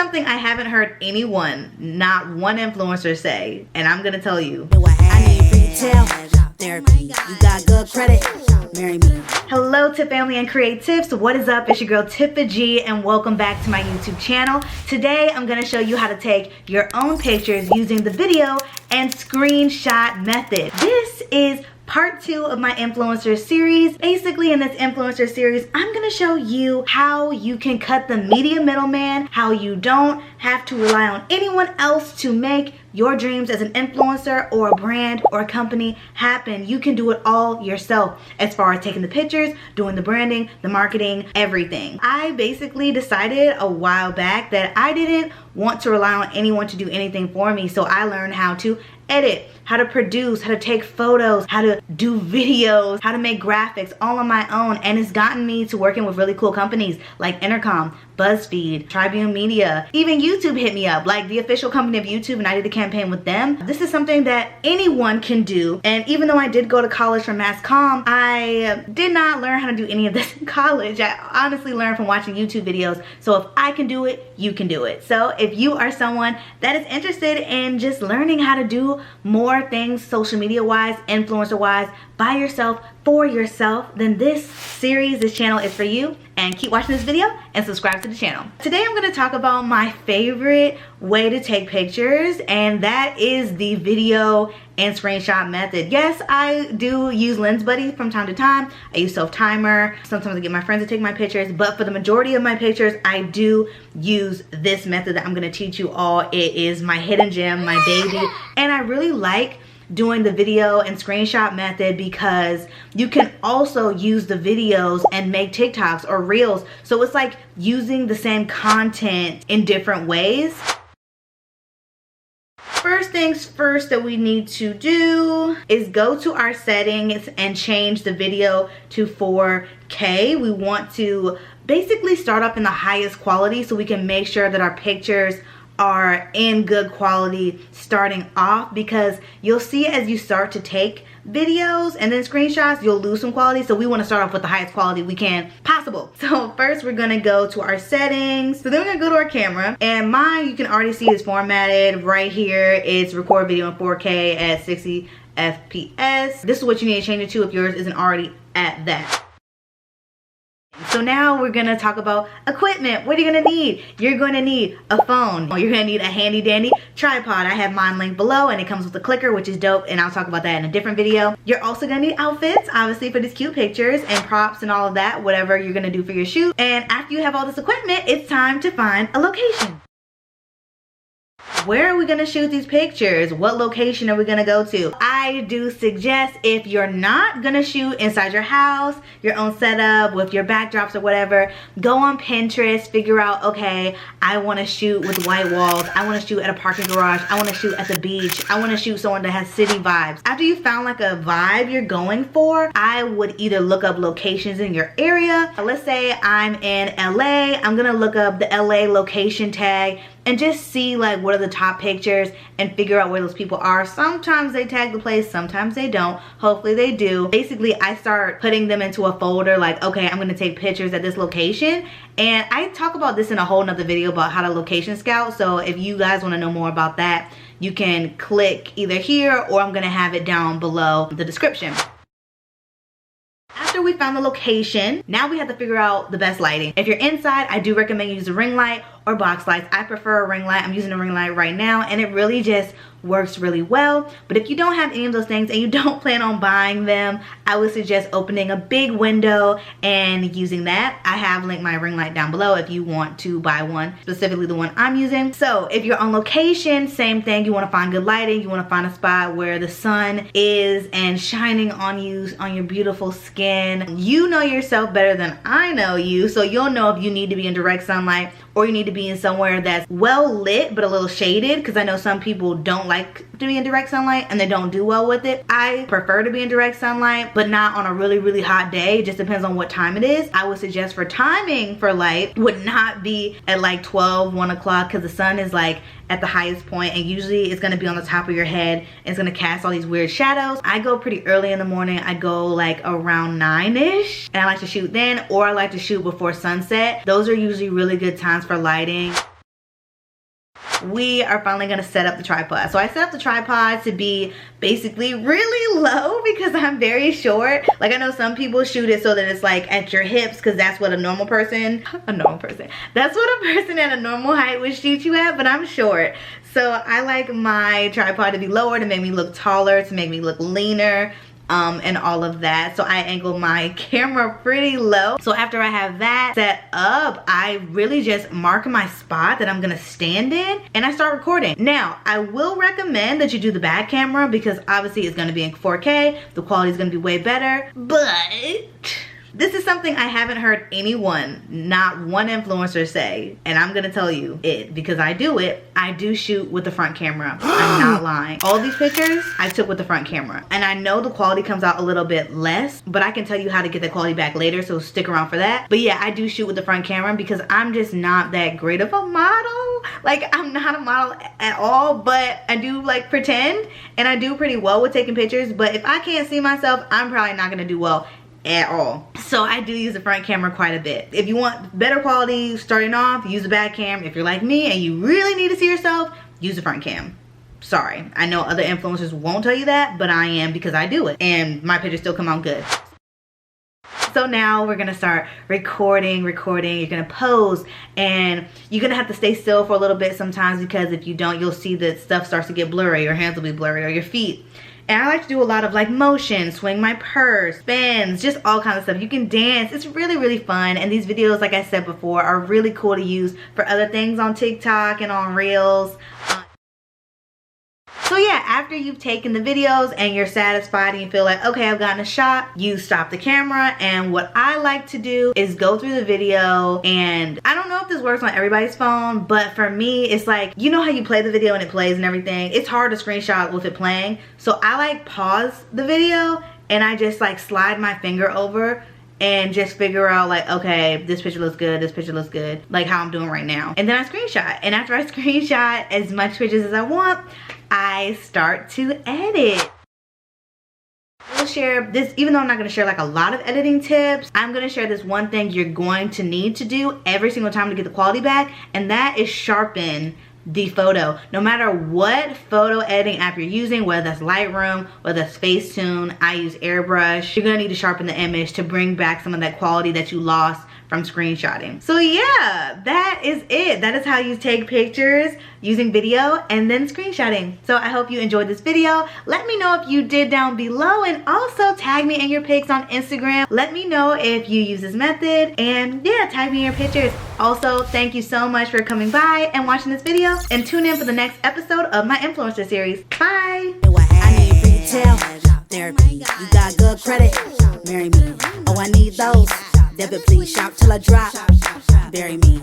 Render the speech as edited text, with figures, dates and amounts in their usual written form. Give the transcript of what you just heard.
something I haven't heard anyone, not one influencer say, and I'm gonna tell you. I need retail therapy. You got good credit. Marry me. Hello Tiff family and creatives, what is up? It's your girl Tiffany G and welcome back to my YouTube channel. Today I'm going to show you how to take your own pictures using the video and screenshot method. This is part 2 of my influencer series. Basically in this influencer series, I'm going to show you how you can cut the media middleman, how you don't have to rely on anyone else to make your dreams as an influencer or a brand or a company happen. You can do it all yourself as far as taking the pictures, doing the branding, the marketing, everything. I basically decided a while back that I didn't want to rely on anyone to do anything for me, so I learned how to edit, how to produce, how to take photos, how to do videos, how to make graphics all on my own, and it's gotten me to working with really cool companies like Intercom, BuzzFeed, Tribune Media, even YouTube hit me up, like the official company of YouTube, and I did a campaign with them. This is something that anyone can do, and even though I did go to college for mass comm, I did not learn how to do any of this in college. I honestly learned from watching YouTube videos, so if I can do it, you can do it. So if you are someone that is interested in just learning how to do more things social media wise, influencer wise, by yourself, for yourself, then this series, this channel is for you. And keep watching this video and subscribe to the channel. Today I'm going to talk about my favorite way to take pictures, and that is the video and screenshot method. Yes, I do use Lens Buddy from time to time. I use Self Timer. Sometimes I get my friends to take my pictures, but for the majority of my pictures, I do use this method that I'm going to teach you all. It is my hidden gem, my baby, and I really like doing the video and screenshot method because you can also use the videos and make TikToks or Reels. So it's like using the same content in different ways. First things first that we need to do is go to our settings and change the video to 4K. We want to basically start up in the highest quality so we can make sure that our pictures are in good quality starting off, because you'll see as you start to take videos and then screenshots, you'll lose some quality. So we want to start off with the highest quality we can possible. So first we're going to go to our settings. So then we're going to go to our camera, and mine, you can already see, is formatted right here. It's record video in 4K at 60 FPS. This is what you need to change it to if yours isn't already at that. So now we're gonna talk about equipment. What are you gonna need? You're gonna need a phone. You're gonna need a handy dandy tripod. I have mine linked below, and it comes with a clicker, which is dope, and I'll talk about that in a different video. You're also gonna need outfits, obviously, for these cute pictures, and props and all of that, whatever you're gonna do for your shoot. And after you have all this equipment, it's time to find a location. Where are we gonna shoot these pictures? What location are we gonna go to? I do suggest, if you're not gonna shoot inside your house, your own setup with your backdrops or whatever, go on Pinterest, figure out, okay, I wanna shoot with white walls, I wanna shoot at a parking garage, I wanna shoot at the beach, I wanna shoot somewhere that has city vibes. After you found like a vibe you're going for, I would either look up locations in your area. Let's say I'm in LA, I'm gonna look up the LA location tag and just see like what are the top pictures and figure out where those people are. Sometimes they tag the place, sometimes they don't. Hopefully they do. Basically, I start putting them into a folder like, okay, I'm gonna take pictures at this location. And I talk about this in a whole nother video about how to location scout. So if you guys wanna know more about that, you can click either here, or I'm gonna have it down below the description. After we found the location, now we have to figure out the best lighting. If you're inside, I do recommend you use a ring light or box lights. I prefer a ring light. I'm using a ring light right now, and it really just works really well. But if you don't have any of those things and you don't plan on buying them, I would suggest opening a big window and using that. I have linked my ring light down below if you want to buy one, specifically the one I'm using. So if you're on location, same thing. You want to find good lighting. You want to find a spot where the sun is and shining on you, on your beautiful skin. You know yourself better than I know you, so you'll know if you need to be in direct sunlight or you need to be in somewhere that's well lit but a little shaded, because I know some people don't like to be in direct sunlight and they don't do well with it. I prefer to be in direct sunlight, but not on a really, really hot day. It just depends on what time it is. I would suggest for timing for light would not be at like 12, 1 o'clock, because the sun is like at the highest point, and usually it's going to be on the top of your head, and it's going to cast all these weird shadows. I go pretty early in the morning. I go like around 9-ish, and I like to shoot then, or I like to shoot before sunset. Those are usually really good times for lighting. we are finally gonna set up the tripod. So I set up the tripod to be basically really low because I'm very short. Like I know some people shoot it so that it's like at your hips because that's what a normal person, that's what a person at a normal height would shoot you at, but I'm short. So I like my tripod to be lower to make me look taller, to make me look leaner. And all of that. So I angle my camera pretty low. So after I have that set up, I really just mark my spot that I'm gonna stand in and I start recording. Now, I will recommend that you do the back camera because obviously it's gonna be in 4K. The quality is gonna be way better, but this is something I haven't heard anyone, not one influencer say, and I'm gonna tell you it because I do it. I do shoot with the front camera. I'm not lying. All these pictures I took with the front camera. And I know the quality comes out a little bit less, but I can tell you how to get the quality back later, so stick around for that. But yeah, I do shoot with the front camera because I'm just not that great of a model. Like, I'm not a model at all, but I do like pretend, and I do pretty well with taking pictures. But if I can't see myself, I'm probably not gonna do well at all. So I do use the front camera quite a bit. If you want better quality starting off, use the back cam. If you're like me and you really need to see yourself, use the front cam. Sorry, I know other influencers won't tell you that, but I am because I do it and my pictures still come out good. So now we're gonna start recording. You're gonna pose, and you're gonna have to stay still for a little bit sometimes because if you don't, you'll see that stuff starts to get blurry. Your hands will be blurry, or your feet. And I like to do a lot of like motion, swing my purse, spins, just all kinds of stuff. You can dance. It's really, really fun. And these videos, like I said before, are really cool to use for other things on TikTok and on Reels. So yeah, after you've taken the videos and you're satisfied and you feel like, okay, I've gotten a shot, you stop the camera. And what I like to do is go through the video, and I don't know if this works on everybody's phone, but for me, it's like, you know how you play the video and it plays and everything? It's hard to screenshot with it playing. So I like pause the video and I just like slide my finger over and just figure out like, okay, this picture looks good, this picture looks good, like how I'm doing right now. And then I screenshot. And after I screenshot as much pictures as I want, I start to edit. I will share this, even though I'm not gonna share like a lot of editing tips, I'm gonna share this one thing you're going to need to do every single time to get the quality back, and that is sharpen the photo. No matter what photo editing app you're using, whether that's Lightroom, whether that's Facetune, I use Airbrush, you're gonna need to sharpen the image to bring back some of that quality that you lost from screenshotting. So yeah, that is it. That is how you take pictures using video and then screenshotting. So I hope you enjoyed this video. Let me know if you did down below, and also tag me in your pics on Instagram. Let me know if you use this method, and yeah, tag me in your pictures. Also, thank you so much for coming by and watching this video, and tune in for the next episode of my influencer series. Bye. I need retail therapy. You got good credit. Marry me. Oh, I need those. Debit, please. Shop till I drop. Bury me.